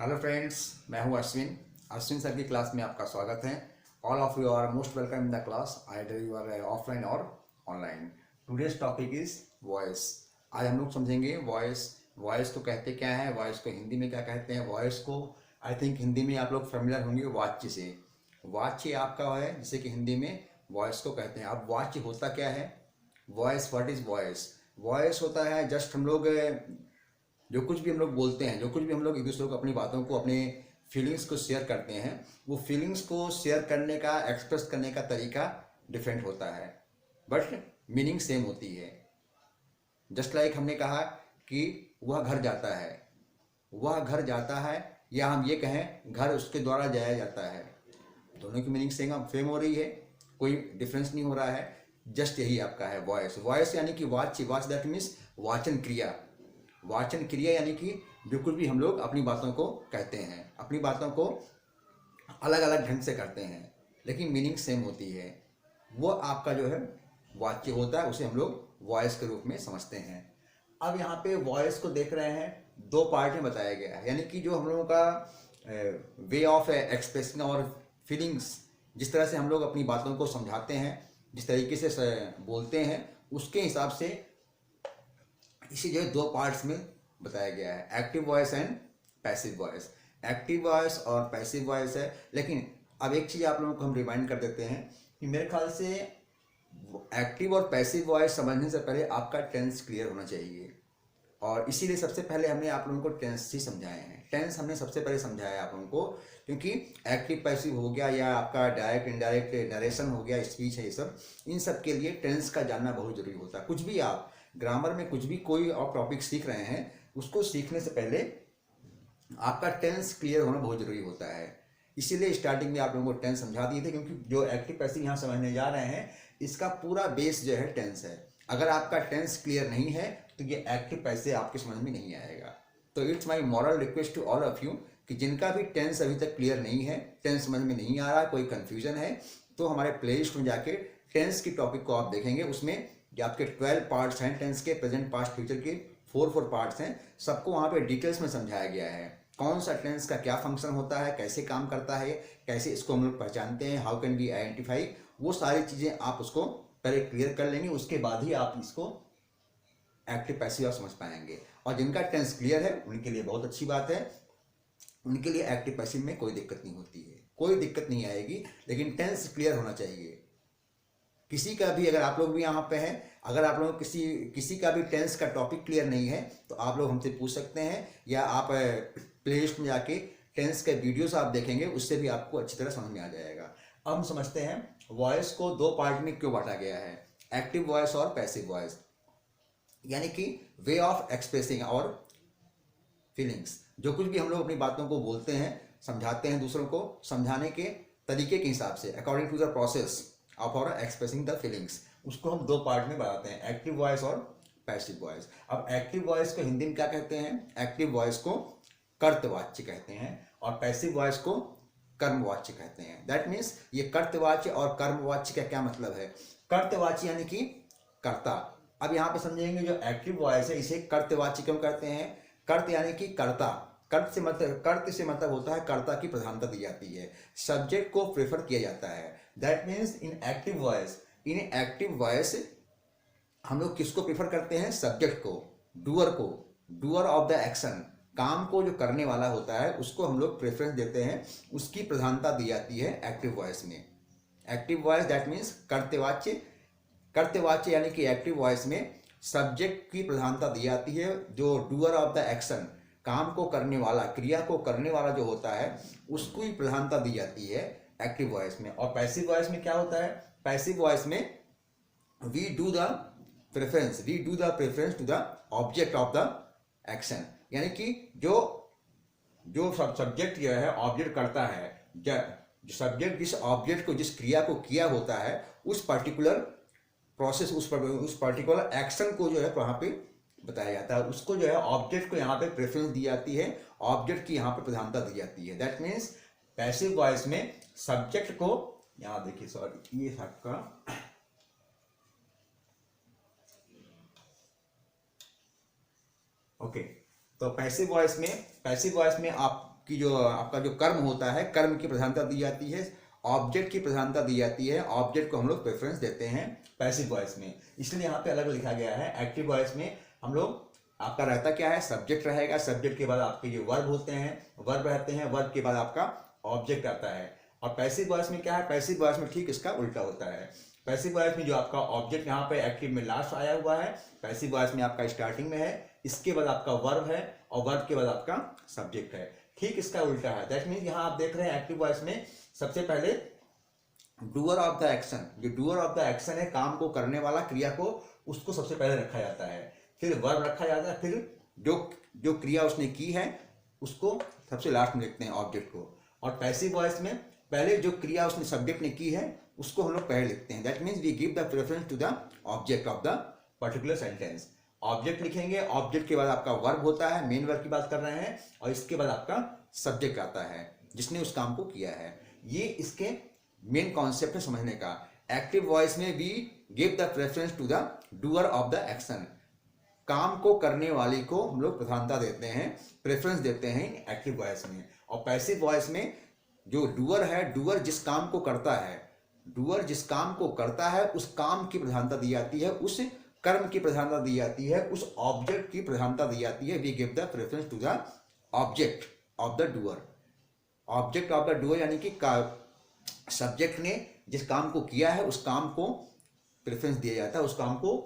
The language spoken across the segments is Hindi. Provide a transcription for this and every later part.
हेलो फ्रेंड्स, मैं हूं अश्विन सर की क्लास में आपका स्वागत है। All of you are most welcome in the class, either you are offline और online. Today's topic is voice. आज हम लोग समझेंगे वॉइस। वॉइस को कहते क्या है, वॉइस को हिंदी में क्या कहते हैं। वॉइस को आई थिंक हिंदी में आप लोग फेमिलियर होंगे वाच्य से। वाच्य आपका है जिसे कि हिंदी में वॉइस को कहते हैं। अब वाच्य होता क्या है, voice, what is voice. Voice होता है जस्ट हम लोग जो कुछ भी हम लोग बोलते हैं, जो कुछ भी हम लोग एक दूसरे को अपनी बातों को, अपने फीलिंग्स को शेयर करते हैं, वो फीलिंग्स को शेयर करने का, एक्सप्रेस करने का तरीका डिफरेंट होता है, बट मीनिंग सेम होती है। जस्ट लाइक हमने कहा कि वह घर जाता है, वह घर जाता है, या हम ये कहें घर उसके द्वारा जाया जाता है, दोनों की मीनिंग सेम हो रही है, कोई डिफरेंस नहीं हो रहा है। जस्ट यही आपका है वॉइस। वॉइस यानी कि वाच्य, वाच दैट मीन्स वाचन क्रिया। वाचन क्रिया यानी कि जो कुछ भी हम लोग अपनी बातों को कहते हैं, अपनी बातों को अलग अलग ढंग से करते हैं लेकिन मीनिंग सेम होती है, वो आपका जो है वाच्य होता है, उसे हम लोग वॉइस के रूप में समझते हैं। अब यहाँ पे वॉइस को देख रहे हैं, दो पार्ट में बताया गया है, यानी कि जो हम लोगों का वे ऑफ एक्सप्रेशन और फीलिंग्स, जिस तरह से हम लोग अपनी बातों को समझाते हैं, जिस तरीके से बोलते हैं, उसके हिसाब से इसे जो है दो पार्ट्स में बताया गया है, active voice and passive voice. Active voice और पैसिव वॉइस है। लेकिन अब एक चीज़ आप लोगों को हम रिमाइंड कर देते हैं कि मेरे ख्याल से एक्टिव और पैसिव वॉइस समझने से पहले आपका टेंस क्लियर होना चाहिए, और इसीलिए सबसे पहले हमने आप लोगों को टेंस ही समझाए हैं। टेंस हमने सबसे पहले समझाया है आप लोगों को, क्योंकि एक्टिव पैसिव हो गया या आपका डायरेक्ट इनडायरेक्ट नरेशन हो गया, स्पीच है, ये सब, इन सब के लिए टेंस का जानना बहुत जरूरी होता है। कुछ भी आप ग्रामर में कुछ भी कोई और टॉपिक सीख रहे हैं, उसको सीखने से पहले आपका टेंस क्लियर होना बहुत जरूरी होता है। इसीलिए स्टार्टिंग में आप लोगों को टेंस समझा दिए थे, क्योंकि जो एक्टिव पैसिव यहाँ समझने जा रहे हैं, इसका पूरा बेस जो है टेंस है। अगर आपका टेंस क्लियर नहीं है तो ये एक्टिव पैसिव आपके समझ में नहीं आएगा। तो it's my moral request to all of you कि जिनका भी टेंस अभी तक क्लियर नहीं है, टेंस समझ में नहीं आ रहा, कोई कन्फ्यूजन है, तो हमारे प्ले लिस्ट में जाके टेंस की टॉपिक को आप देखेंगे। उसमें जो आपके 12 पार्ट्स हैं टेंस के, प्रेजेंट पास्ट फ्यूचर के 4 पार्ट्स हैं, सबको वहाँ पे डिटेल्स में समझाया गया है। कौन सा टेंस का क्या फंक्शन होता है, कैसे काम करता है, कैसे इसको हम लोग पहचानते हैं, हाउ कैन बी आइडेंटिफाई, वो सारी चीज़ें आप उसको पहले क्लियर कर लेंगे, उसके बाद ही आप इसको एक्टिव पैसिव आप समझ पाएंगे। और जिनका टेंस क्लियर है उनके लिए बहुत अच्छी बात है, उनके लिए एक्टिव पैसिव में कोई दिक्कत नहीं होती है, कोई दिक्कत नहीं आएगी, लेकिन टेंस क्लियर होना चाहिए। किसी का भी, अगर आप लोग भी यहाँ पे हैं, अगर आप लोग किसी का भी टेंस का टॉपिक क्लियर नहीं है तो आप लोग हमसे पूछ सकते हैं, या आप प्ले लिस्ट में जाके टेंस के वीडियोस आप देखेंगे, उससे भी आपको अच्छी तरह समझ में आ जाएगा। अब हम समझते हैं वॉइस को दो पार्ट में क्यों बांटा गया है, एक्टिव वॉइस और पैसिव वॉइस, यानी कि वे ऑफ एक्सप्रेसिंग और फीलिंग्स। जो कुछ भी हम लोग अपनी बातों को बोलते हैं, समझाते हैं दूसरों को, समझाने के तरीके के हिसाब से, according to the process of और एक्सप्रेसिंग द फीलिंग्स, उसको हम दो पार्ट में बनाते हैं, एक्टिव वॉइस और पैसिव वॉइस। अब एक्टिव वॉइस को हिंदी में क्या कहते हैं, एक्टिव वॉइस को कर्तवाच्य कहते हैं, और पैसिव वॉइस को कर्मवाच्य कहते हैं। दैट मीन्स ये कर्तवाच्य और कर्मवाच्य का क्या मतलब है। कर्तवाच्य यानी कि कर्ता। अब यहाँ पे समझेंगे जो एक्टिव वॉइस है इसे कर्तवाच्य क्यों कहते हैं। कर्त यानी कि कर्ता, कर्त से मतलब होता है कर्ता की प्रधानता दी जाती है, सब्जेक्ट को प्रेफर किया जाता है। That means in active voice हम लोग किसको प्रेफर करते हैं, सब्जेक्ट को, डूअर ऑफ द एक्शन, काम को जो करने वाला होता है उसको हम लोग प्रेफरेंस देते हैं, उसकी प्रधानता दी जाती है एक्टिव वॉइस में। एक्टिव वॉइस दैट मीन्स कर्तवाच्य यानी कि एक्टिव वॉइस में सब्जेक्ट की प्रधानता दी जाती है, जो डूअर ऑफ द एक्शन, काम को करने वाला, क्रिया को करने वाला जो होता है, उसको ही प्रधानता दी जाती है एक्टिव वॉइस में। और पैसिव वॉइस में क्या होता है, पैसिव वॉइस में we do the preference to the object of the action, यानी कि जो सब्जेक्ट जो है ऑब्जेक्ट करता है, जो सब्जेक्ट जिस ऑब्जेक्ट को, जिस क्रिया को किया होता है, उस पर्टिकुलर प्रोसेस, उस पर्टिकुलर एक्शन को जो है वहाँ पे बताया जाता है, उसको जो है ऑब्जेक्ट को यहाँ पे प्रेफरेंस दी जाती है, ऑब्जेक्ट की यहाँ पे प्रधानता दी जाती है। दैट मीन्स पैसिव वॉइस में सब्जेक्ट को, यहाँ देखिए, सॉरी, ये आपका ओके, तो पैसिव वॉइस में आप आपकी जो आपका जो कर्म होता है, कर्म की प्रधानता दी जाती है, ऑब्जेक्ट की प्रधानता दी जाती है, ऑब्जेक्ट को हम लोग प्रेफरेंस देते हैं पैसिव वॉइस में। इसलिए यहाँ पे अलग लिखा गया है। एक्टिव वॉइस में हम लोग आपका रहता क्या है, सब्जेक्ट रहेगा, सब्जेक्ट के बाद आपके जो वर्ब होते हैं, वर्ब रहते हैं, वर्ब के बाद आपका ऑब्जेक्ट आता है। और पैसिव वॉइस में क्या है, पैसिव वॉइस में ठीक इसका उल्टा होता है। पैसिव वॉइस में जो आपका ऑब्जेक्ट यहाँ पे एक्टिव में लास्ट आया हुआ है, पैसिव वॉइस में आपका स्टार्टिंग में है, इसके बाद आपका वर्ब है और वर्ब के बाद आपका सब्जेक्ट है। ठीक इसका उल्टा है। दैट मीन्स यहाँ आप देख रहे हैं एक्टिव वॉइस में सबसे पहले डूअर ऑफ द एक्शन, जो डूअर ऑफ द एक्शन है, काम को करने वाला, क्रिया को, उसको सबसे पहले रखा जाता है, फिर वर्ब रखा जाता है, फिर जो क्रिया उसने की है उसको सबसे लास्ट में लिखते हैं, ऑब्जेक्ट को। और पैसिव वॉइस में पहले जो क्रिया उसने सब्जेक्ट ने की है उसको हम लोग पहले लिखते हैं। That means we give the preference to the object of the particular sentence. Object लिखेंगे, ऑब्जेक्ट के बाद आपका वर्ब होता है, मेन वर्ब की बात कर रहे हैं, और इसके बाद आपका सब्जेक्ट आता है जिसने उस काम को किया है। ये इसके मेन कॉन्सेप्ट है समझने का। एक्टिव वॉइस में we give the preference to the doer of the action, काम को करने वाले को हम लोग प्रधानता देते हैं, प्रेफरेंस देते हैं एक्टिव वॉइस में। और पैसिव वॉइस में जो डूअर है, डूअर जिस काम को करता है, डूअर जिस काम को करता है उस काम की प्रधानता दी जाती है, उस कर्म की प्रधानता दी जाती है, उस ऑब्जेक्ट की प्रधानता दी जाती है। We give the preference to the object of the doer. Object of the doer यानी कि सब्जेक्ट ने जिस काम को किया है उस काम को प्रेफरेंस दिया जाता है, उस काम को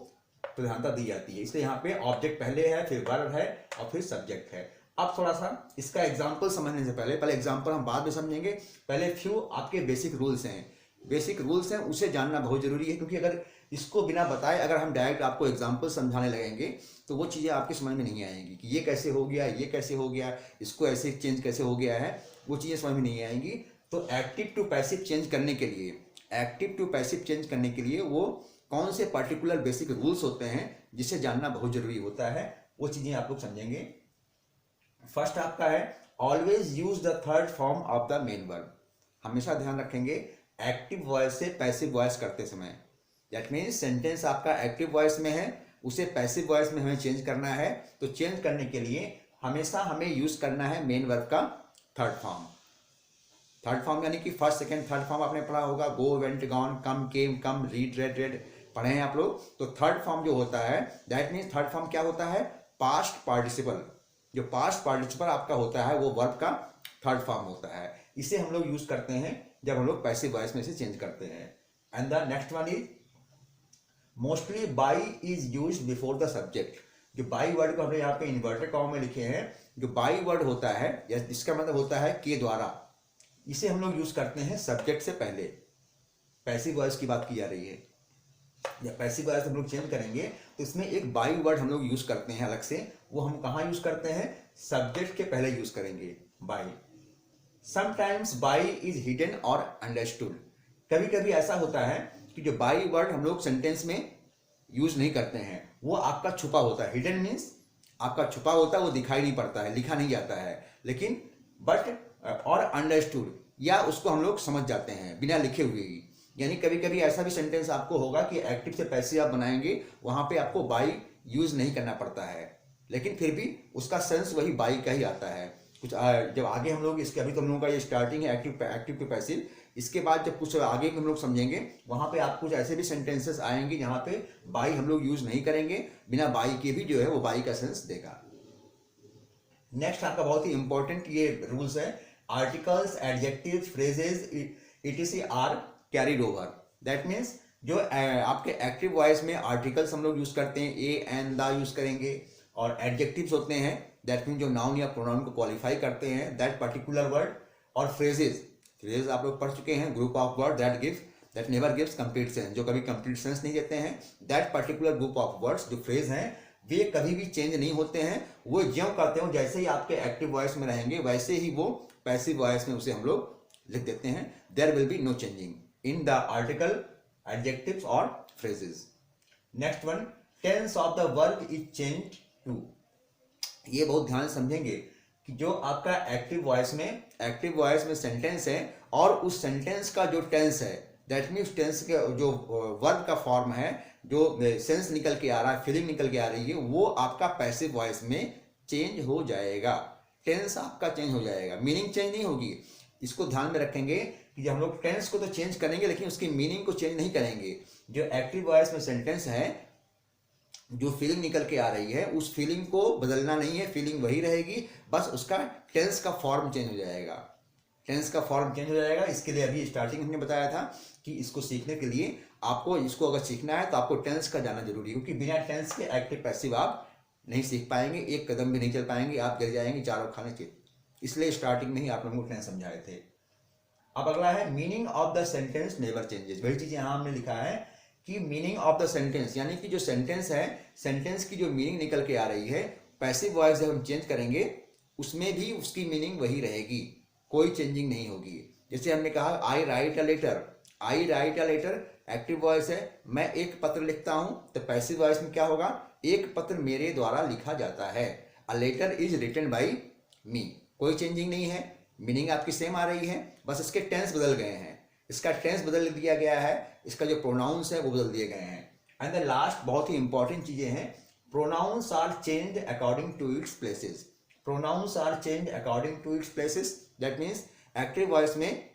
प्रधानता दी जाती है। इसलिए यहाँ पे ऑब्जेक्ट पहले है, फिर वर्ब है और फिर सब्जेक्ट है। अब थोड़ा सा इसका एग्जांपल समझने से पहले एग्जांपल हम बाद में समझेंगे, पहले फ्यू आपके बेसिक रूल्स हैं। बेसिक रूल्स हैं, उसे जानना बहुत जरूरी है, क्योंकि अगर इसको बिना बताए अगर हम डायरेक्ट आपको एग्जांपल समझाने लगेंगे तो वो चीज़ें आपकी समझ में नहीं आएंगी कि ये कैसे हो गया, ये कैसे हो गया, इसको ऐसे चेंज कैसे हो गया है, वो चीज़ें समझ में नहीं आएंगी। तो एक्टिव टू पैसिव चेंज करने के लिए, एक्टिव टू पैसिव चेंज करने के लिए वो कौन से पर्टिकुलर बेसिक रूल्स होते हैं जिसे जानना बहुत जरूरी होता है, वो चीज़ें आप लोग समझेंगे। फर्स्ट आपका है always use the third form of the main verb. हमेशा ध्यान रखेंगे एक्टिव वॉइस से पैसिव वॉइस करते समय, दैट मीन्स सेंटेंस आपका एक्टिव वॉइस में है, उसे पैसिव वॉइस में हमें चेंज करना है। तो चेंज करने के लिए हमेशा हमें यूज करना है मेन वर्ब का थर्ड फॉर्म। थर्ड फॉर्म यानी कि फर्स्ट सेकंड थर्ड फॉर्म आपने पढ़ा होगा, गो, वेंट, गॉन, कम, केम, कम, रीड, रेड, रेड, पढ़े हैं आप लोग। तो थर्ड फॉर्म जो होता है, दैट मीन्स थर्ड फॉर्म क्या होता है, पास्ट पार्टिसिपल। जो पास्ट पार्टिसिपल आपका होता है वो वर्ब का थर्ड फॉर्म होता है। इसे हम लोग यूज करते हैं जब हम लोग पैसिव वॉइस में से चेंज करते हैं। And the next one is mostly by is use before the subject. जो बाई वर्ड को हमने यहाँ पे इन्वर्टेड कॉमा में लिखे हैं, जो बाई वर्ड होता है या जिसका मतलब होता है के द्वारा, इसे हम लोग यूज करते हैं सब्जेक्ट से पहले। पैसिव वॉइस की बात की जा रही है, या पैसिव वॉइस हम लोग चेंज करेंगे तो इसमें एक बाई वर्ड हम लोग यूज करते हैं अलग से। वो हम कहाँ यूज करते हैं, सब्जेक्ट के पहले यूज करेंगे by. Sometimes by is hidden और अंडरस्टूड। कभी कभी ऐसा होता है कि जो बाई वर्ड हम लोग सेंटेंस में यूज नहीं करते हैं, वो आपका छुपा होता है। हिडन मीन्स आपका छुपा होता है, वो दिखाई नहीं पड़ता है, लिखा नहीं जाता है, लेकिन बट और अंडरस्टूड, या उसको हम लोग समझ जाते हैं बिना लिखे हुए ही। यानी कभी कभी ऐसा भी सेंटेंस आपको होगा कि एक्टिव से पैसिव आप बनाएंगे, वहां पे आपको बाई यूज नहीं करना पड़ता है, लेकिन फिर भी उसका सेंस वही बाई का ही आता है। कुछ जब आगे हम लोग इसके, अभी तो हम लोगों का ये स्टार्टिंग है एक्टिव टू पैसिव, इसके बाद जब कुछ आगे हम लोग समझेंगे वहां पे आप कुछ ऐसे भी सेंटेंसेस आएंगे जहां पे बाई हम लोग यूज नहीं करेंगे, बिना बाई के भी जो है वो बाई का सेंस देगा। नेक्स्ट आपका बहुत ही इंपॉर्टेंट ये रूल्स है, articles, adjectives, phrases etc are carried over. That means जो आपके एक्टिव वॉइस में आर्टिकल्स हम लोग यूज करते हैं, ए, एन, द यूज करेंगे, और एडजेक्टिव्स होते हैं दैट मीन जो नाउन या प्रोनाउन को क्वालिफाई करते हैं, दैट पर्टिकुलर वर्ड। और फ्रेजेस आप लोग पढ़ चुके हैं, group of word that never gives complete sense, जो कभी कंप्लीट सेंस नहीं देते हैं। That particular group of words, जो फ्रेज हैं, वे कभी भी चेंज नहीं होते हैं, वो ज्यों करते हो जैसे ही आपके एक्टिव वॉइस में रहेंगे वैसे ही वो पैसिव वॉइस में उसे हम लोग लिख देते हैं। There will be no changing in the article, adjectives और phrases. Next one, tense of the verb is change to. ये बहुत ध्यान समझेंगे कि जो आपका एक्टिव वॉइस में सेंटेंस है और उस सेंटेंस का जो टेंस है, दैट मीन्स टेंस के जो वर्ब का फॉर्म है, जो सेंस निकल के आ रहा है, फीलिंग निकल के आ रही है, वो आपका पैसिव वॉइस में चेंज हो जाएगा। टेंस आपका चेंज हो जाएगा, मीनिंग चेंज नहीं होगी। इसको ध्यान में रखेंगे कि जब हम लोग टेंस को तो चेंज करेंगे लेकिन उसकी मीनिंग को चेंज नहीं करेंगे। जो एक्टिव वॉइस में सेंटेंस है, जो फीलिंग निकल के आ रही है उस फीलिंग को बदलना नहीं है, फीलिंग वही रहेगी, बस उसका टेंस का फॉर्म चेंज हो जाएगा। टेंस का फॉर्म चेंज हो जाएगा। इसके लिए अभी स्टार्टिंग हमने बताया था कि इसको सीखने के लिए आपको, इसको अगर सीखना है तो आपको टेंस का जाना जरूरी है, क्योंकि बिना टेंस के एक्टिव पैसिव आप नहीं सीख पाएंगे, एक कदम भी नहीं चल पाएंगे, आप गिर जाएंगे चारों खाने के। इसलिए स्टार्टिंग में ही आप लोगों को टेंस समझाए थे। अब अगला है meaning of the sentence never changes. वही चीज यहाँ हमने लिखा है कि मीनिंग ऑफ द सेंटेंस, यानी कि जो सेंटेंस है, सेंटेंस की जो मीनिंग निकल के आ रही है, पैसिव वॉइस जब हम चेंज करेंगे उसमें भी उसकी मीनिंग वही रहेगी, कोई चेंजिंग नहीं होगी। जैसे हमने कहा I write a letter, I write a letter active voice है, मैं एक पत्र लिखता हूं, तो पैसिव वॉइस में क्या होगा, एक पत्र मेरे द्वारा लिखा जाता है, a letter is written by me. कोई चेंजिंग नहीं है, मीनिंग आपकी सेम आ रही है, बस इसके टेंस बदल गए हैं, इसका टेंस बदल दिया गया है, इसका जो प्रोनाउंस है वो बदल दिए गए हैं। एंड द लास्ट बहुत ही इंपॉर्टेंट चीजें हैं, pronouns are changed according to its places. Pronouns are changed according to its places, that means active voice में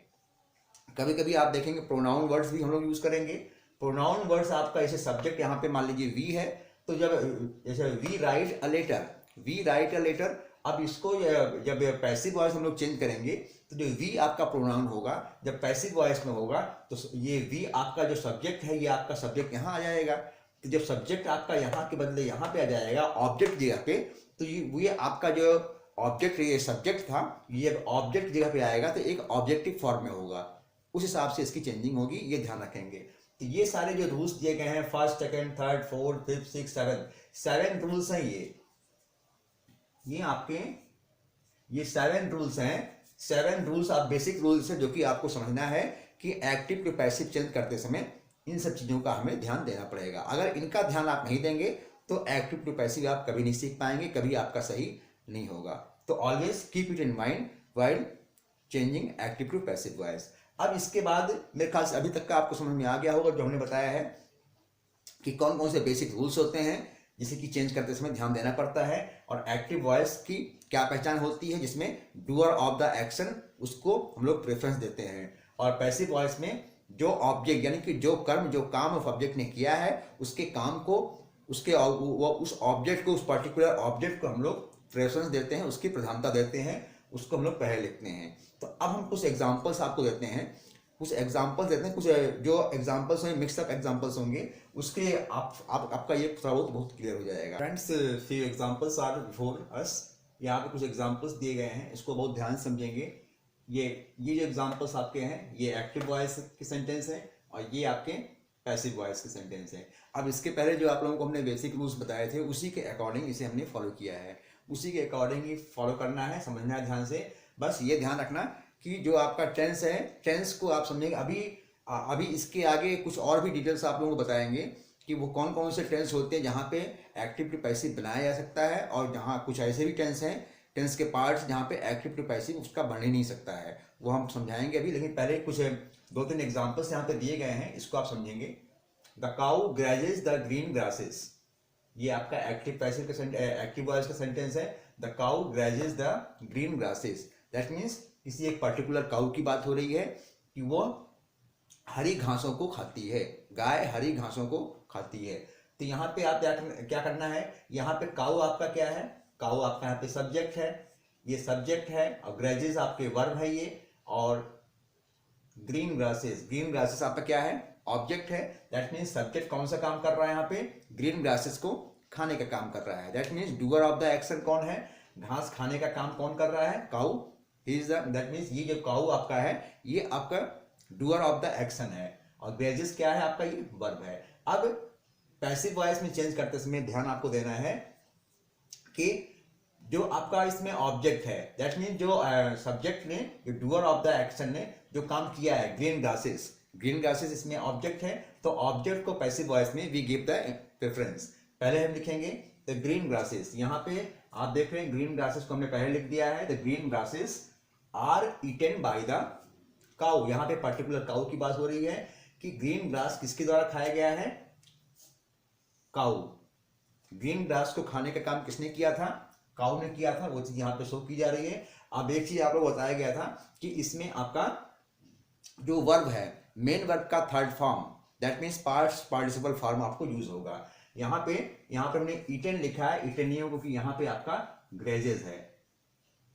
कभी कभी आप देखेंगे प्रोनाउन वर्ड्स भी हम लोग यूज करेंगे। प्रोनाउन वर्ड्स आपका जैसे सब्जेक्ट यहाँ पे मान लीजिए वी है, तो जब जैसे we write a letter, we write a letter, अब इसको जब पैसिव वॉइस हम लोग चेंज करेंगे तो जो वी आपका प्रोनाउन होगा, जब पैसिव वॉइस में होगा तो ये वी आपका जो सब्जेक्ट है, ये आपका सब्जेक्ट यहाँ आ जाएगा। तो जब सब्जेक्ट आपका यहाँ के बदले यहाँ पे आ जाएगा ऑब्जेक्ट जगह पे, तो ये आपका जो ऑब्जेक्ट, ये सब्जेक्ट था, ये ऑब्जेक्ट जगह पे आएगा तो एक ऑब्जेक्टिव फॉर्म में होगा, उस हिसाब से इसकी चेंजिंग होगी, ये ध्यान रखेंगे। तो ये सारे जो रूल्स दिए गए हैं, first, second, third, fourth, fifth, six, seven rules हैं। ये आपके ये 7 रूल्स हैं। 7 रूल्स आप बेसिक रूल्स है जो कि आपको समझना है कि एक्टिव टू पैसिव चेंज करते समय इन सब चीज़ों का हमें ध्यान देना पड़ेगा। अगर इनका ध्यान आप नहीं देंगे तो एक्टिव टू पैसिव आप कभी नहीं सीख पाएंगे, कभी आपका सही नहीं होगा। तो always keep it in mind while changing active to passive voice. अब इसके बाद मेरे ख्याल से अभी तक का आपको समझ में आ गया होगा जो हमने बताया है कि कौन कौन से बेसिक रूल्स होते हैं जिसे कि चेंज करते समय ध्यान देना पड़ता है, और एक्टिव वॉइस की क्या पहचान होती है जिसमें डूअर ऑफ द एक्शन उसको हम लोग प्रेफरेंस देते हैं, और पैसिव वॉइस में जो ऑब्जेक्ट यानी कि जो कर्म, जो काम उस ऑब्जेक्ट ने किया है उसके काम को, उसके उस ऑब्जेक्ट को, उस पर्टिकुलर ऑब्जेक्ट को हम लोग प्रेफरेंस देते हैं, उसकी प्रधानता देते हैं, उसको हम लोग पहले लिखते हैं। तो अब हम कुछ एग्जाम्पल्स आपको देते हैं, कुछ एग्जाम्पल्स देते हैं, कुछ जो एग्जाम्पल्स हैं मिक्सअप एग्जाम्पल्स होंगे, उसके आपका ये थोड़ा बहुत क्लियर हो जाएगा। Friends, few examples are before us. यहाँ पे कुछ एग्जाम्पल्स दिए गए हैं, इसको बहुत ध्यान से समझेंगे। ये जो एग्जाम्पल्स आपके हैं ये एक्टिव वॉइस के सेंटेंस हैं और ये आपके पैसिव वॉइस के सेंटेंस हैं। अब इसके पहले जो आप लोगों को हमने बेसिक रूल्स बताए थे उसी के अकॉर्डिंग इसे हमने फॉलो किया है, उसी के अकॉर्डिंग ही फॉलो करना है, समझना है ध्यान से। बस ये ध्यान रखना कि जो आपका टेंस है, टेंस को आप समझेंगे। अभी इसके आगे कुछ और भी डिटेल्स आप लोगों को बताएंगे कि वो कौन कौन से टेंस होते हैं जहाँ पे एक्टिव टू पैसिव बनाया जा सकता है, और जहाँ कुछ ऐसे भी टेंस हैं, टेंस के पार्ट्स जहाँ पे एक्टिव टू पैसिव उसका बन ही नहीं सकता है, वो हम समझाएंगे अभी। लेकिन पहले कुछ 2-3 एग्जाम्पल्स यहाँ पे दिए गए हैं, इसको आप समझेंगे। The cow grazes the green grasses, ये आपका एक्टिव पैसिव का एक्टिव वॉइस का सेंटेंस है। The cow grazes the green grasses, that means किसी एक पर्टिकुलर काउ की बात हो रही है कि वो हरी घासों को खाती है, गाय हरी घासों को खाती है। तो यहाँ पे आप क्या करना है, यहाँ पे काउ आपका क्या है, काउ आपका यहाँ पे सब्जेक्ट है, ये सब्जेक्ट है, और ग्रेजेस आपके वर्ब है ये, और ग्रीन ग्रासेस आपका क्या है, ऑब्जेक्ट है। दैट मीन्स सब्जेक्ट कौन सा काम कर रहा है यहाँ पे, ग्रीन ग्रासेस को खाने का काम कर रहा है। That means doer of the action कौन है, घास खाने का काम कौन कर रहा है, काउ। दैट मीन्स ये जो काउ आपका है ये आपका डूअर ऑफ द एक्शन है, और ग्रेजेस क्या है आपका, ये वर्ब है। अब पैसिव वॉइस में चेंज करते समय ध्यान आपको देना है कि जो आपका इसमें ऑब्जेक्ट है, दैट मीन्स जो सब्जेक्ट ने, जो डूअर ऑफ द एक्शन ने जो काम किया है, ग्रीन ग्रासेस इसमें ऑब्जेक्ट है, तो ऑब्जेक्ट को पैसिव वॉइस में वी गिव द प्रेफरेंस। पहले हम लिखेंगे द ग्रीन ग्रासेस, यहाँ पे आप देख रहे हैं ग्रीन ग्रासेस को हमने पहले लिख दिया है। The green grasses are eaten by the cow, यहाँ पे पर्टिकुलर काउ की बात हो रही है कि ग्रीन ग्रास किसके द्वारा खाया गया है, काउ। ग्रीन ग्रास को खाने का काम किसने किया था, काउ ने किया था वो चीज यहाँ पे शो की जा रही है। अब एक चीज आप लोग बताया गया था कि इसमें आपका जो वर्ब है, मेन वर्ब का third form, that means past participle form आपको यूज होगा। यहाँ पे हमने ईटन लिखा है, ईटन नहीं होगा क्योंकि यहाँ पे आपका ग्रेजेस है,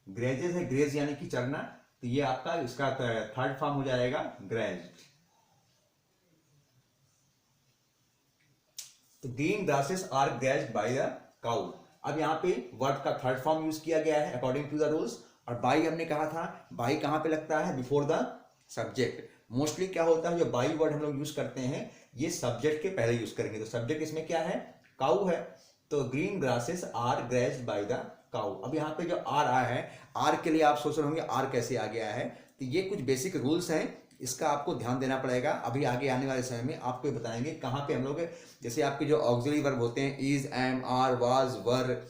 ग्रेजेस है, ग्रेज यानी कि चरना, तो ये आपका इसका थर्ड फॉर्म हो जाएगा ग्रेज। तो green grasses are grazed by the cow. अब यहाँ पे वर्ब का थर्ड फॉर्म यूज किया गया है अकॉर्डिंग टू द रूल्स। और बाई हमने कहा था, बाई कहाँ पे लगता है, बिफोर द सब्जेक्ट। मोस्टली क्या होता है, जो बाई वर्ड हम लोग यूज करते हैं ये सब्जेक्ट के पहले यूज करेंगे। तो सब्जेक्ट इसमें क्या है, काउ है, तो green grasses are grazed by the cow. अब यहाँ पे जो आर आया है, आर के लिए आप सोच रहे होंगे आर कैसे आ गया है, तो ये कुछ बेसिक रूल्स हैं, इसका आपको ध्यान देना पड़ेगा। अभी आगे आने वाले समय में आपको बताएंगे कहाँ पे हम लोग, जैसे आपके जो ऑक्सिलरी वर्ब होते हैं, is, am, are, was, were,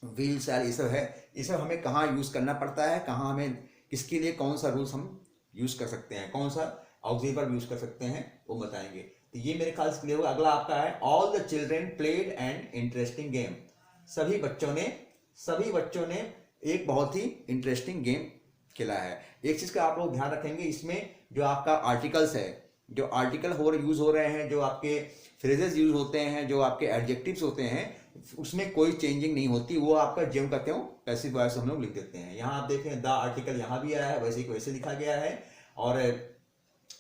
will, shall, ये सब है, ये सब हमें कहाँ यूज करना पड़ता है, कहाँ हमें किसके लिए कौन सा रूल्स हम यूज कर सकते हैं, कौन सा ऑक्सिलरी वर्ब यूज कर सकते हैं, वो बताएंगे। तो ये मेरे ख्याल से क्लियर होगा। अगला आपका है all the children played an interesting game. सभी बच्चों ने एक बहुत ही इंटरेस्टिंग गेम खेला है। एक चीज का आप लोग ध्यान रखेंगे, इसमें जो आपका आर्टिकल्स है, जो आर्टिकल यूज हो रहे हैं, जो आपके फ्रेजेस यूज होते हैं, जो आपके एडजेक्टिव्स होते हैं, उसमें कोई चेंजिंग नहीं होती, वो आपका ज्यों का त्यों पैसिव वॉइस हम लोग लिख देते हैं। यहाँ आप देखें द आर्टिकल यहाँ भी आया है, वैसे ही वैसे लिखा गया है। और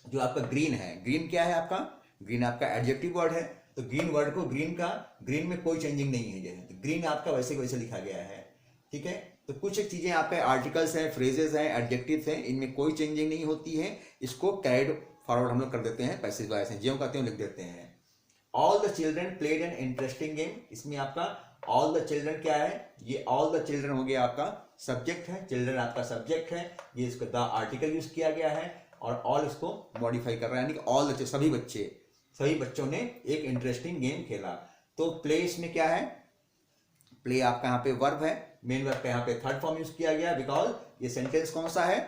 जो आपका ग्रीन है, ग्रीन क्या है आपका, ग्रीन आपका एडजेक्टिव वर्ड है, तो ग्रीन वर्ड को ग्रीन में कोई चेंजिंग नहीं है, जैसे तो ग्रीन आपका वैसे लिखा गया है। ठीक है, तो कुछ चीजें आपके आर्टिकल्स हैं, फ्रेजेस हैं, एडजेक्टिव्स हैं, इनमें कोई चेंजिंग नहीं होती है, इसको कैरिड फॉरवर्ड हम लोग कर देते हैं, पैसिव वॉइस है, ज्यों का त्यों लिख देते हैं। All the children played an interesting game, इसमें आपका ऑल द चिल्ड्रन क्या है, ये ऑल द चिल्ड्रन हो गया आपका सब्जेक्ट है, चिल्ड्रन आपका सब्जेक्ट है, ये इसको द आर्टिकल यूज किया गया है, और ऑल इसको मॉडिफाई कर रहा है, यानी कि ऑल द सभी बच्चों ने एक इंटरेस्टिंग गेम खेला। तो प्ले इसमें क्या है, प्ले आपका यहाँ पे वर्ब है, मेन वर्ब का यहाँ पे थर्ड फॉर्म यूज किया गया, बिकॉज ये सेंटेंस कौन सा है,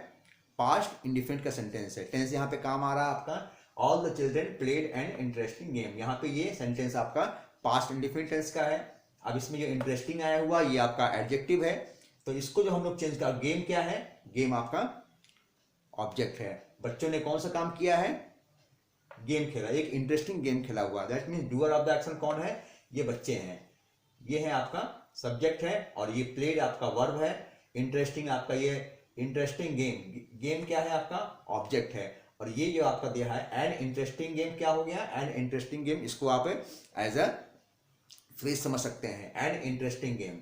पास्ट इंडिफिनिट का सेंटेंस है। टेंस यहाँ पे काम आ रहा है आपका, all the children played an interesting game, यहाँ पे ये सेंटेंस आपका पास्ट इंडिफिनिट टेंस का है। अब इसमें जो इंटरेस्टिंग आया हुआ ये आपका एडजेक्टिव है, तो इसको जो हम लोग चेंज कर, गेम क्या है, गेम आपका ऑब्जेक्ट है। बच्चों ने कौन सा काम किया है, गेम खेला, एक इंटरेस्टिंग गेम खेला हुआ, that means doer of the action कौन है, ये बच्चे हैं, ये है आपका सब्जेक्ट है, और ये प्लेड आपका वर्ब है, इंटरेस्टिंग आपका ये इंटरेस्टिंग गेम क्या है आपका ऑब्जेक्ट है, और ये जो आपका दिया है एन इंटरेस्टिंग गेम क्या हो गया, एन इंटरेस्टिंग गेम, इसको आप एज अ फ्रेज समझ सकते हैं, एन इंटरेस्टिंग गेम।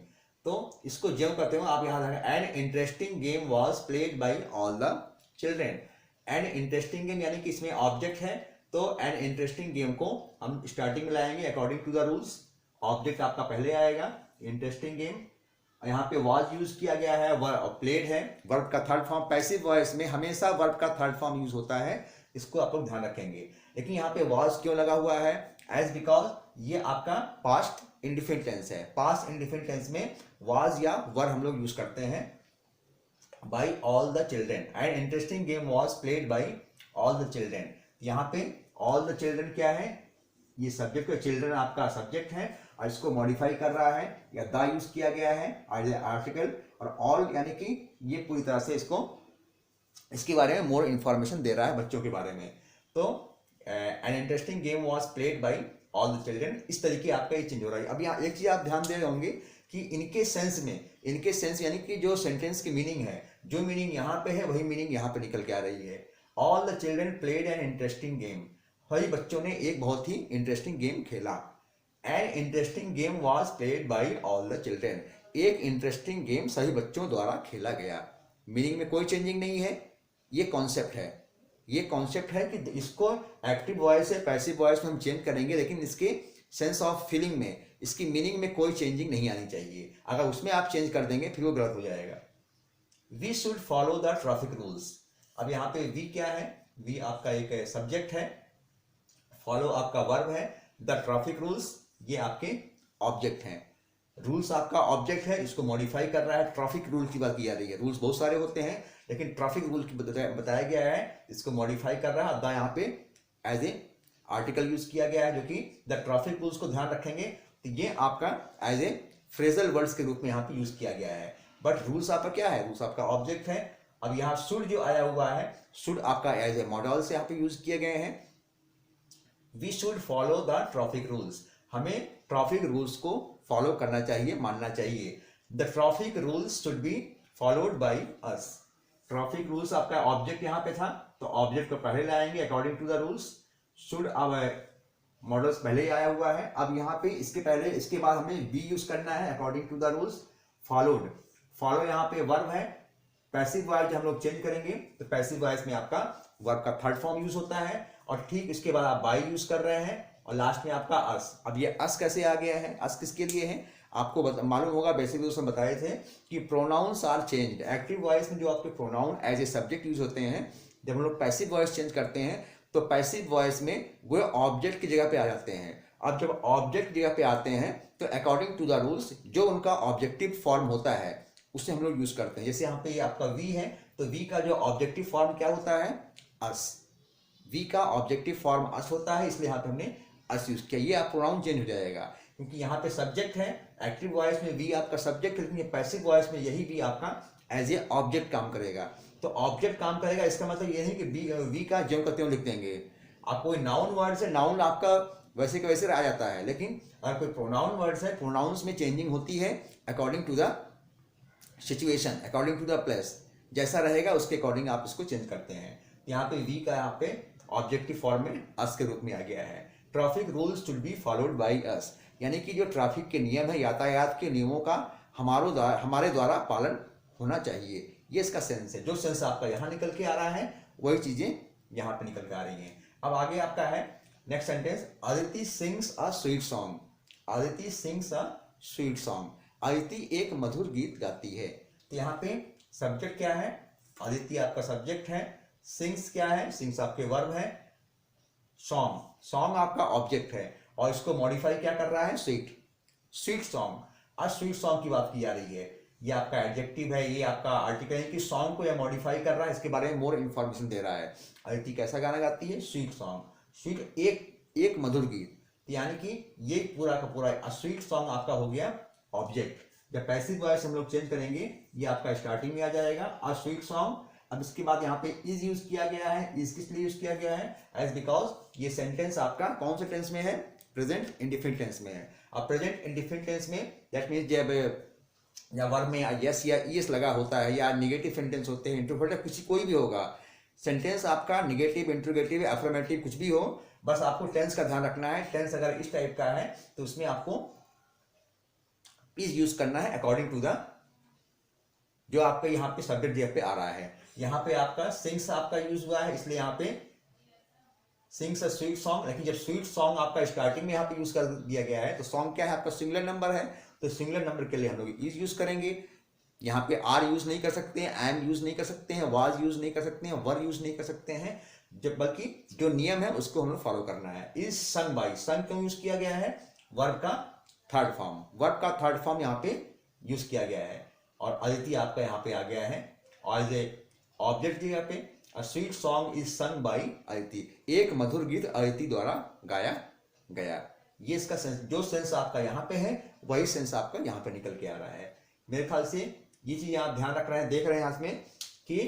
तो इसको ज्यों करते हो आप यहाँ रखें, an interesting game was played by all the children. An interesting game यानी कि इसमें ऑब्जेक्ट है, तो एन इंटरेस्टिंग गेम को हम स्टार्टिंग में लाएंगे according to the rules, object आपका पहले आएगा, इंटरेस्टिंग गेम, यहाँ पे वॉज यूज किया गया है, प्लेड है, वर्ब का थर्ड फॉर्म, पैसिव वॉइस में हमेशा वर्ब का थर्ड फॉर्म यूज होता है, इसको आप लोग ध्यान रखेंगे। लेकिन यहाँ पे वॉज क्यों लगा हुआ है, एज बिकॉज ये आपका पास्ट इंडिफिनिट टेंस है, पास्ट इंडिफिनिट टेंस में वॉज या वर हम लोग यूज करते हैं by all the children, and interesting game was played by all the children. यहाँ पे ऑल द चिल्ड्रेन क्या है, ये सब्जेक्ट है, चिल्ड्रन आपका सब्जेक्ट है, और इसको मॉडिफाई कर रहा है, या द यूज किया गया है आर्टिकल, और ऑल यानी कि ये पूरी तरह से इसके बारे में मोर इंफॉर्मेशन दे रहा है बच्चों के बारे में। तो an interesting game was played by all the children, इस तरीके आपका ये चेंज हो रहा है। अब यहाँ एक चीज आप ध्यान दे रहे होंगे कि इनके सेंस यानी कि जो सेंटेंस की मीनिंग है, जो मीनिंग यहाँ पे है वही मीनिंग यहाँ पे निकल के आ रही है। All the children played an interesting game, सभी बच्चों ने एक बहुत ही इंटरेस्टिंग गेम खेला। An interesting game was played by all the children, एक इंटरेस्टिंग गेम सभी बच्चों द्वारा खेला गया। मीनिंग में कोई चेंजिंग नहीं है, ये कॉन्सेप्ट है कि इसको एक्टिव वॉइस से पैसिव वॉइस में हम चेंज करेंगे, लेकिन इसके सेंस ऑफ फीलिंग में, इसकी मीनिंग में कोई चेंजिंग नहीं आनी चाहिए। अगर उसमें आप चेंज कर देंगे फिर वो गलत हो जाएगा। We should follow the traffic rules. अब यहाँ पे वी क्या है, वी आपका एक सब्जेक्ट है, फॉलो आपका वर्ब है, द ट्रैफिक रूल्स ये आपके ऑब्जेक्ट हैं, रूल्स आपका ऑब्जेक्ट है, इसको मॉडिफाई कर रहा है, ट्रैफिक रूल की बात की जा रही है। रूल्स बहुत सारे होते हैं, लेकिन ट्रैफिक रूल की बताया गया है, इसको मॉडिफाई कर रहा है, द यहाँ पे एज ए आर्टिकल यूज किया गया है, जो कि द ट्रैफिक रूल्स को ध्यान रखेंगे तो ये आपका एज ए फ्रेजल वर्ड्स के रूप में यहाँ पे यूज किया गया है। बट रूल्स आपका क्या है, रूल्स आपका ऑब्जेक्ट है। अब यहाँ शुड जो आया हुआ है, शुड आपका एज ए मॉडल से यहाँ पे यूज किए गए हैं। We should follow the traffic rules, हमें ट्रैफिक रूल्स को फॉलो करना चाहिए, मानना चाहिए। The traffic rules should be followed by us. Traffic rules आपका ऑब्जेक्ट यहाँ पे था, तो ऑब्जेक्ट को पहले लाएंगे according to the rules. Should अब मॉडल्स पहले ही आया हुआ है। अब यहाँ पे इसके पहले, इसके बाद हमें बी यूज करना है according to the rules. Followed, follow यहाँ पे वर्ब है। पैसिव वॉइस हम लोग चेंज करेंगे, तो पैसिव वॉइस में आपका वर्ब का थर्ड फॉर्म यूज होता है, और ठीक इसके बाद आप बाई यूज कर रहे हैं, और लास्ट में आपका अस। अब ये अस कैसे आ गया है, अस किसके लिए है आपको मालूम होगा, बेसिक रूल्स में बताए थे कि pronouns are changed. Active voice में जो आपके pronoun as a subject use होते हैं, जब हम लोग पैसिव वॉइस चेंज करते हैं तो पैसिव वॉइस में वो ऑब्जेक्ट की जगह पे आ जाते हैं। अब जब ऑब्जेक्ट जगह पे आते हैं तो अकॉर्डिंग टू द रूल्स जो उनका ऑब्जेक्टिव फॉर्म होता है उसे हम लोग यूज करते हैं। जैसे यहाँ पे ये आपका वी है, तो वी का जो ऑब्जेक्टिव फॉर्म क्या होता है, अस। वी का ऑब्जेक्टिव फॉर्म अस होता है, इसलिए यहाँ पे हमने अस यूज किया। ये आप प्रोनाउन चेंज हो जाएगा क्योंकि यहाँ पे सब्जेक्ट है। एक्टिव वॉइस में वी आपका सब्जेक्ट है, लेकिन पैसिव वॉइस में यही वी आपका एज ए ऑब्जेक्ट काम करेगा। तो ऑब्जेक्ट काम करेगा, इसका मतलब ये नहीं कि वी का ज्यों का त्यों लिख देंगे। आप कोई नाउन वर्ड से, नाउन आपका वैसे का वैसे आ जाता है, लेकिन अगर कोई प्रोनाउन वर्ड्स है, प्रोनाउंस में चेंजिंग होती है according to the situation, according to the place. जैसा रहेगा उसके अकॉर्डिंग आप इसको चेंज करते हैं। यहाँ पे वी का यहाँ पे ऑब्जेक्टिव फॉर्म में अस के रूप में आ गया है। Traffic rules should be followed by अस, यानी कि जो ट्रैफिक के नियम है, यातायात के नियमों का हमारे द्वारा पालन होना चाहिए। ये इसका सेंस है। जो सेंस आपका यहाँ निकल के आ रहा है वही चीजें यहाँ पे निकल के आ रही हैं। अब आगे आपका है next sentence, Aditi sings a sweet song. Aditi sings a sweet song, Aditi एक मधुर गीत गाती है। तो यहाँ पे सब्जेक्ट क्या है, अदिति आपका सब्जेक्ट है, सिंग्स क्या है, सिंग्स आपके वर्ब है, सॉन्ग, सॉन्ग आपका ऑब्जेक्ट है, और इसको मॉडिफाई क्या कर रहा है, स्वीट, स्वीट सॉन्ग। आज स्वीट सॉन्ग की बात की जा रही है। ये आपका एडजेक्टिव है, ये आपका आर्टिकल है कि सॉन्ग को यह मॉडिफाई कर रहा है, इसके बारे में मोर इन्फॉर्मेशन दे रहा है। अदिति कैसा गाना गाती है, स्वीट सॉन्ग, स्वीट एक मधुर गीत, यानी कि ये पूरा का पूरा स्वीट सॉन्ग आपका हो गया ऑब्जेक्ट। जब पैसिव वॉइस हम लोग चेंज करेंगे, ये आपका स्टार्टिंग में आ जाएगा अ स्वीट सॉन्ग। अब इसके बाद यहाँ पे इज यूज किया गया है। इज किस लिए यूज किया गया है, एज बिकॉज ये सेंटेंस आपका कौन से टेंस में है, प्रेजेंट इंडिफिनिट टेंस में है। अब प्रेजेंट इंडिफिनिट टेंस में दैट मीन्स जब या वर्ब में यस या ईएस लगा होता है, या नेगेटिव सेंटेंस होते हैं, इंट्रोगेटिव किसी कोई भी होगा, सेंटेंस आपका नेगेटिव, इंट्रोगेटिव, अफर्मेटिव कुछ भी हो, बस आपको टेंस का ध्यान रखना है। टेंस अगर इस टाइप का है तो उसमें आपको इज यूज करना है अकॉर्डिंग टू द जो आपके यहाँ पे सब्जेक्ट जगह पे आ रहा है। यहाँ पे आपका सिंग्स आपका यूज हुआ है, इसलिए यहाँ पे सिंग्स अ स्वीट सॉन्ग। लेकिन जब स्वीट सॉन्ग आपका स्टार्टिंग में यहाँ पे यूज कर दिया गया है, तो सॉन्ग क्या है आपका सिंगुलर नंबर है, तो सिंगुलर नंबर के लिए हम लोग इज यूज करेंगे। यहाँ पे आर यूज नहीं कर सकते हैं, एम यूज नहीं कर सकते हैं, वाज यूज नहीं कर सकते हैं, वर यूज नहीं कर सकते हैं, जब बल्कि जो नियम है उसको हम लोग फॉलो करना है। इज सन बाई, सन क्यों यूज किया गया है, वर्ब का थर्ड फॉर्म, वर्ब का थर्ड फॉर्म यहाँ पे यूज किया गया है। और अदिति आपका यहाँ पे आ गया है और एज ए ऑब्जेक्ट जगह पे a sweet song is sung by Aditi, एक मधुर गीत अदिति द्वारा गाया गया। ये इसका सेंस, जो सेंस आपका यहाँ पे है वही सेंस आपका यहाँ पे निकल के आ रहा है। मेरे ख्याल से ये चीज आप ध्यान रख रहे हैं, देख रहे हैं इसमें कि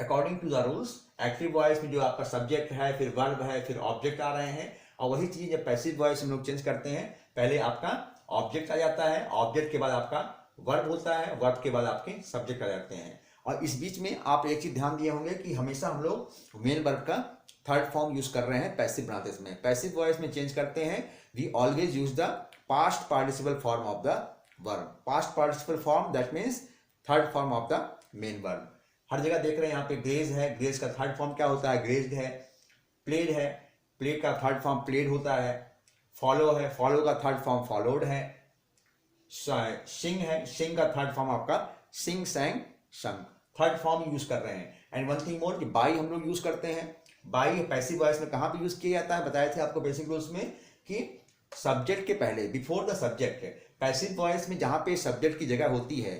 according to the rules active voice में जो आपका सब्जेक्ट है, फिर वर्ब है, फिर ऑब्जेक्ट आ रहे हैं। और वही चीज जब पैसिव वॉइस हम लोग चेंज करते हैं, पहले आपका ऑब्जेक्ट आ जाता है, ऑब्जेक्ट के बाद आपका वर्ब होता है, वर्ब के बाद आपके सब्जेक्ट आ जाते हैं। और इस बीच में आप एक चीज ध्यान दिए होंगे कि हमेशा हम लोग मेन वर्ब का थर्ड फॉर्म यूज कर रहे हैं पैसिव बनाते समय। पैसिव वॉइस में चेंज करते हैं, we always use the past participle form of the verb. Past participle form that means third form of the main verb. हर जगह देख रहे हैं यहाँ पे ग्रेज है, ग्रेज का थर्ड फॉर्म क्या होता है, ग्रेज्ड है। प्लेड है, प्लेड का थर्ड फॉर्म प्लेड होता है। फॉलो है, फॉलो का थर्ड फॉर्म फॉलोड है। सिंग है, सिंग का थर्ड फॉर्म आपका सिंग, सैंग, संग, थर्ड फॉर्म यूज कर रहे हैं। एंड वन थिंग मोर कि बाई हम लोग यूज करते हैं। बाई पैसिव वॉइस में कहाँ पे यूज किया जाता है, बताए थे आपको बेसिक रूल्स में कि सब्जेक्ट के पहले, before the subject. Passive voice में जहाँ पे सब्जेक्ट की जगह होती है,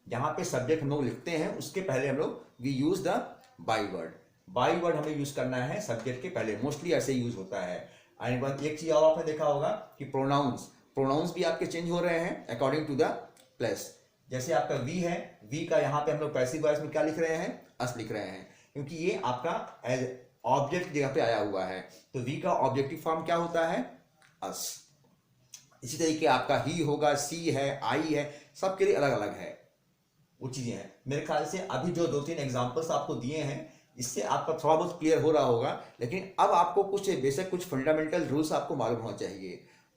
जहाँ पे सब्जेक्ट हम लोग लिखते हैं, उसके पहले हम लोग we use the by word. By word हमें यूज करना है सब्जेक्ट के पहले, मोस्टली ऐसे यूज होता है। एंड एक चीज और आपने देखा होगा कि प्रोनाउंस, प्रोनाउंस भी आपके चेंज हो रहे हैं अकॉर्डिंग टू द प्लेस। जैसे आपका वी है, वी का यहाँ पे हम लोग पैसिव वॉइस में क्या लिख रहे हैं, अस लिख रहे हैं, क्योंकि ये आपका एज ऑब्जेक्ट जगह पे आया हुआ है। तो वी का ऑब्जेक्टिव फॉर्म क्या होता है, अस। इसी तरीके आपका ही होगा, सी है, आई है, सबके लिए अलग अलग है, वो चीजें हैं। मेरे ख्याल से अभी जो 2-3 एग्जांपल्स आपको दिए हैं इससे आपका थोड़ा बहुत क्लियर हो रहा होगा, लेकिन अब आपको कुछ बेसिक कुछ फंडामेंटल रूल्स आपको मालूम होना चाहिए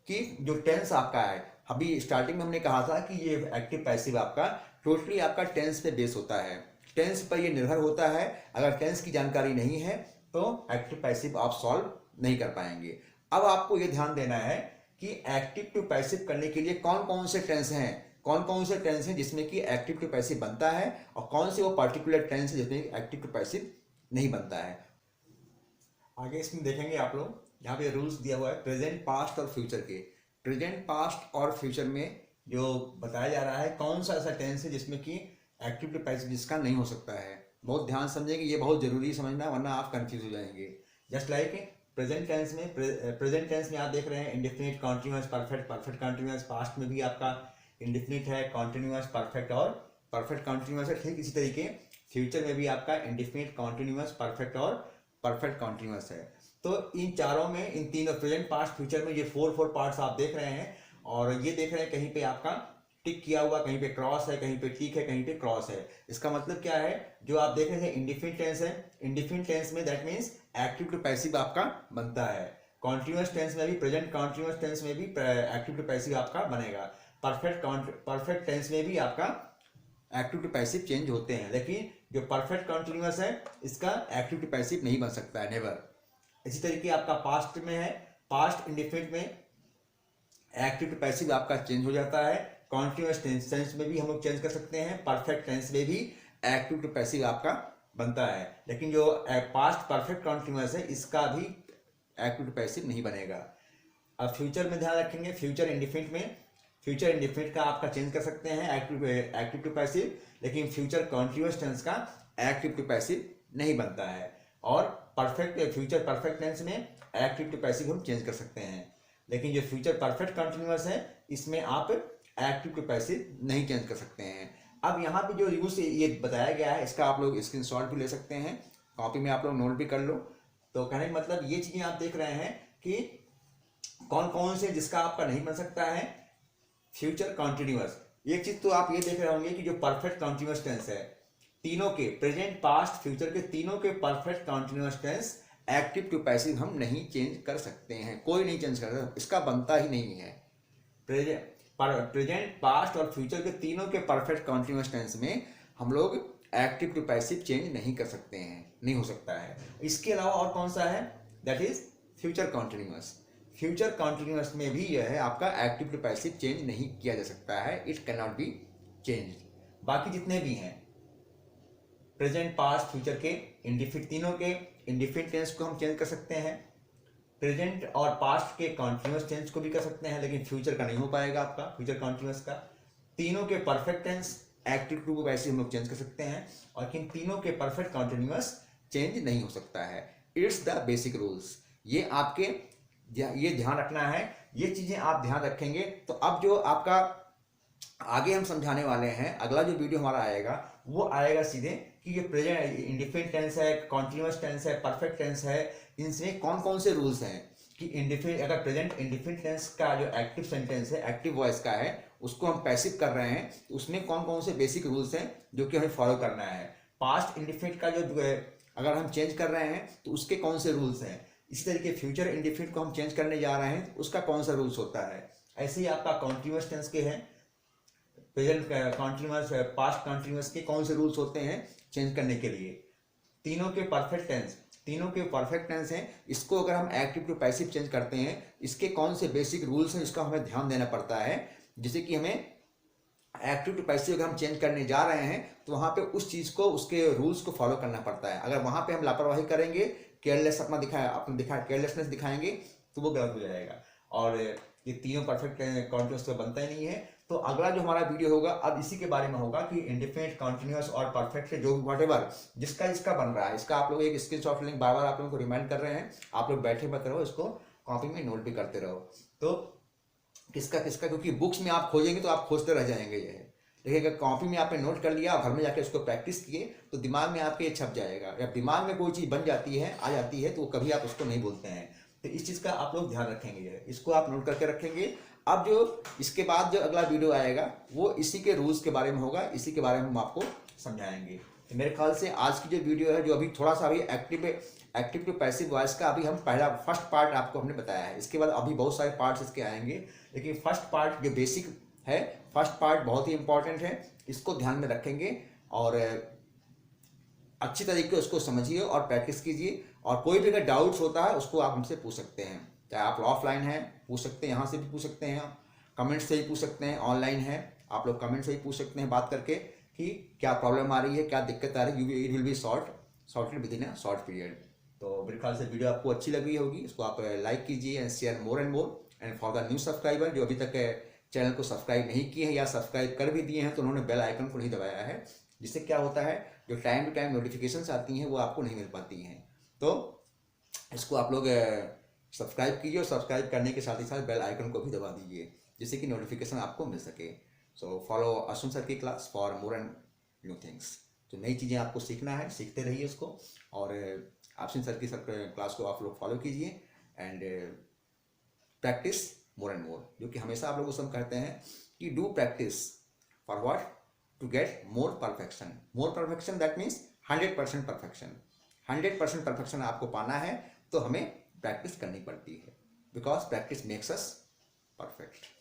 कि जो टेंस आपका है, अभी स्टार्टिंग में हमने कहा था कि ये एक्टिव पैसिव आपका टोटली आपका टेंस पे बेस होता है, टेंस पर ये निर्भर होता है। अगर टेंस की जानकारी नहीं है तो एक्टिव पैसिव आप सॉल्व नहीं कर पाएंगे। अब आपको ये ध्यान देना है कि एक्टिव टू पैसिव करने के लिए कौन कौन से टेंस हैं, कौन कौन से टेंस हैं जिसमें कि एक्टिव टू पैसिव बनता है, और कौन से वो पर्टिकुलर टेंस है जिसमें एक्टिव टू पैसिव नहीं बनता है। आगे इसमें देखेंगे आप लोग, यहाँ पे रूल्स दिया हुआ है प्रेजेंट, पास्ट और फ्यूचर के। प्रेजेंट, पास्ट और फ्यूचर में जो बताया जा रहा है कौन सा ऐसा टेंस है जिसमें कि एक्टिव टू पैसिव जिसका नहीं हो सकता है। बहुत ध्यान समझेंगे, ये बहुत जरूरी समझना, वरना आप कंफ्यूज हो जाएंगे। जस्ट लाइक प्रेजेंट टेंस में, प्रेजेंट टेंस में आप देख रहे हैं indefinite, continuous, perfect, perfect continuous. Past में भी आपका इंडेफिनिट है, कॉन्टिन्यूअस, परफेक्ट और परफेक्ट कॉन्टिन्यूअस है। ठीक इसी तरीके फ्यूचर में भी आपका इंडेफिनिट, कॉन्टिन्यूअस, परफेक्ट और परफेक्ट कॉन्टिन्यूअस है। तो इन चारों में, इन तीनों प्रेजेंट, पास्ट, फ्यूचर में ये फोर पार्ट्स आप देख रहे हैं, और ये देख रहे हैं कहीं पे आपका टिक किया हुआ, कहीं पे क्रॉस है, कहीं पे टिक है, कहीं पे क्रॉस है। इसका मतलब क्या है, जो आप देख रहे हैं इंडेफिनिट टेंस है, इंडेफिनिट टेंस में that means active to passive आपका बनता है। कॉन्टिन्यूअस टेंस में भी, प्रेजेंट कॉन्टिन्यूअस टेंस में भी एक्टिव टू पैसिव आपका बनेगा। परफेक्ट टेंस में भी आपका एक्टिव टू पैसिव चेंज होते हैं, लेकिन जो परफेक्ट कॉन्टिन्यूअस है इसका एक्टिव टू पैसिव नहीं बन सकता है, नेवर। इसी तरीके आपका पास्ट में है, पास्ट इंडेफिनिट में एक्टिव टू पैसिव आपका चेंज हो जाता है। कॉन्टिन्यूअस टेंस में भी हम लोग चेंज कर सकते हैं, परफेक्ट टेंस में भी एक्टिव टू पैसिव आपका बनता है, लेकिन जो पास्ट परफेक्ट कॉन्टिन्यूअस है इसका भी एक्टिव टू पैसिव नहीं बनेगा। अब फ्यूचर में ध्यान रखेंगे, फ्यूचर इंडेफिनिट में, फ्यूचर इंडेफिनिट का आपका चेंज कर सकते हैं एक्टिव टू पैसिव, लेकिन फ्यूचर कॉन्टिन्यूअस टेंस का एक्टिव टू पैसिव नहीं बनता है। और फ्यूचर परफेक्ट टेंस में एक्टिव टू पैसिव हम चेंज कर सकते हैं, लेकिन जो फ्यूचर परफेक्ट कॉन्टिन्यूअस है इसमें आप एक्टिव टू पैसिव नहीं चेंज कर सकते हैं। अब यहाँ पे जो यूज ये बताया गया है इसका आप लोग स्क्रीनशॉट भी ले सकते हैं, कॉपी में आप लोग नोट भी कर लो। तो कहने का मतलब ये चीजें आप देख रहे हैं कि कौन कौन से जिसका आपका नहीं बन सकता है फ्यूचर कॉन्टिन्यूअस। एक चीज तो आप ये देख रहे होंगे कि जो परफेक्ट कॉन्टिन्यूअस टेंस है, तीनों के प्रेजेंट, पास्ट, फ्यूचर के तीनों के perfect continuous tense active to passive हम नहीं चेंज कर सकते हैं, कोई नहीं चेंज कर सकता, इसका बनता ही नहीं है। प्रेजेंट, पास्ट और फ्यूचर के तीनों के परफेक्ट कॉन्टिन्यूअस टेंस में हम लोग एक्टिव टू पैसिव चेंज नहीं कर सकते हैं, नहीं हो सकता है। इसके अलावा और कौन सा है, that is future continuous. Future continuous में भी यह है आपका एक्टिव टू पैसिव चेंज नहीं किया जा सकता है, it can not be change. बाकी जितने भी हैं प्रेजेंट, पास्ट, फ्यूचर के इंडेफिनिट, तीनों के इंडेफिनिट टेंस को हम चेंज कर सकते हैं, प्रेजेंट और पास्ट के कॉन्टिन्यूअस टेंस को भी कर सकते हैं, लेकिन फ्यूचर का नहीं हो पाएगा आपका, फ्यूचर कॉन्टिन्यूअस का। तीनों के perfect tense active to passive हम लोग चेंज कर सकते हैं, और लेकिन तीनों के परफेक्ट कॉन्टिन्यूअस चेंज नहीं हो सकता है। इट्स द बेसिक रूल्स, ये आपके ये ध्यान रखना है, ये चीजें आप ध्यान रखेंगे तो अब जो आपका आगे हम समझाने वाले हैं, अगला जो वीडियो हमारा आएगा वो आएगा सीधे कि ये प्रेजेंट इंडेफिनिट टेंस है, कॉन्टिन्यूअस टेंस है, परफेक्ट टेंस है, इनमें कौन कौन से रूल्स हैं कि इंडेफिनिट, अगर प्रेजेंट इंडेफिनिट टेंस का जो एक्टिव सेंटेंस है, एक्टिव वॉइस का है, उसको हम पैसिव कर रहे हैं, उसमें कौन कौन से बेसिक रूल्स हैं जो कि हमें फॉलो करना है। पास्ट इंडेफिनिट का जो अगर हम चेंज कर रहे हैं तो उसके कौन से रूल्स हैं, इसी तरीके फ्यूचर इंडेफिनिट को हम चेंज करने जा रहे हैं तो उसका कौन सा रूल्स होता है। ऐसे ही आपका कॉन्टिन्यूअस टेंस के हैं, प्रेजेंट कॉन्टिन्यूअस, पास्ट कॉन्टिन्यूअस के कौन से रूल्स होते हैं चेंज करने के लिए। तीनों के परफेक्ट टेंस, तीनों के परफेक्ट टेंस हैं, इसको अगर हम एक्टिव टू पैसिव चेंज करते हैं, इसके कौन से बेसिक रूल्स हैं इसका हमें ध्यान देना पड़ता है, जिससे कि हमें एक्टिव टू पैसिव अगर हम चेंज करने जा रहे हैं तो वहाँ पे उस चीज़ को, उसके रूल्स को फॉलो करना पड़ता है। अगर वहाँ पे हम लापरवाही करेंगे, केयरलेस अपना केयरलेसनेस दिखाएंगे तो वो गलत हो जाएगा, और ये तीनों परफेक्ट कॉन्टिन्यूअस तो बनता ही नहीं है। तो अगला जो हमारा वीडियो होगा अब इसी के बारे में होगा कि इंडेफिनिट, कॉन्टिन्यूअस और परफेक्ट से जो व्हाटएवर जिसका बन रहा है, इसका आप लोग एक स्क्रीनशॉट लिंक बार बार आप लोगों को रिमाइंड कर रहे हैं, आप लोग बैठे मत रहो, इसको कॉपी में नोट भी करते रहो। तो किसका किसका, क्योंकि बुक्स में आप खोजेंगे तो आप खोजते रह जाएंगे ये। देखिए अगर कॉपी में आपने नोट कर लिया और घर में जाके उसको प्रैक्टिस किए तो दिमाग में आपके ये छप जाएगा। जब दिमाग में कोई चीज़ बन जाती है, आ जाती है, तो कभी आप उसको नहीं भूलते हैं। तो इस चीज़ का आप लोग ध्यान रखेंगे, इसको आप नोट करके रखेंगे। अब जो इसके बाद जो अगला वीडियो आएगा वो इसी के रूल्स के बारे में होगा, इसी के बारे में हम आपको समझाएंगे। तो मेरे ख्याल से आज की जो वीडियो है, जो अभी थोड़ा सा अभी एक्टिव टू पैसिव वॉइस का अभी हम पहला फर्स्ट पार्ट आपको हमने बताया है। इसके बाद अभी बहुत सारे पार्ट्स इसके आएंगे, लेकिन फर्स्ट पार्ट जो बेसिक है, फर्स्ट पार्ट बहुत ही इंपॉर्टेंट है, इसको ध्यान में रखेंगे और अच्छी तरीके से उसको समझिए और प्रैक्टिस कीजिए। और कोई भी अगर डाउट्स होता है उसको आप हमसे पूछ सकते हैं, चाहे आप ऑफलाइन हैं पूछ सकते हैं, यहाँ से भी पूछ सकते हैं, कमेंट से ही पूछ सकते हैं, ऑनलाइन है आप लोग कमेंट से ही पूछ सकते हैं बात करके कि क्या प्रॉब्लम आ रही है, क्या दिक्कत आ रही है। It will be sorted with in a short period. तो मेरे ख्याल से वीडियो आपको अच्छी लगी होगी, इसको आप लाइक कीजिए and share more and more. And for the new subscriber जो अभी तक चैनल को सब्सक्राइब नहीं किए हैं या सब्सक्राइब कर भी दिए हैं तो उन्होंने बेल आइकन को नहीं दबाया है, जिससे क्या होता है जो टाइम टू टाइम नोटिफिकेशंस आती हैं वो आपको नहीं मिल पाती हैं। तो इसको आप लोग सब्सक्राइब कीजिए और सब्सक्राइब करने के साथ ही साथ बेल आइकन को भी दबा दीजिए, जिससे कि नोटिफिकेशन आपको मिल सके। सो फॉलो अश्विन सर की class for more and new things. तो नई चीज़ें आपको सीखना है, सीखते रहिए इसको, और अश्विन सर की क्लास को आप लोग फॉलो कीजिए and practice more and more. जो कि हमेशा आप लोगों को हम कहते हैं कि do practice for what, to get more perfection that means 100% perfection. 100% perfection आपको पाना है तो हमें प्रैक्टिस करनी पड़ती है, because practice makes us perfect.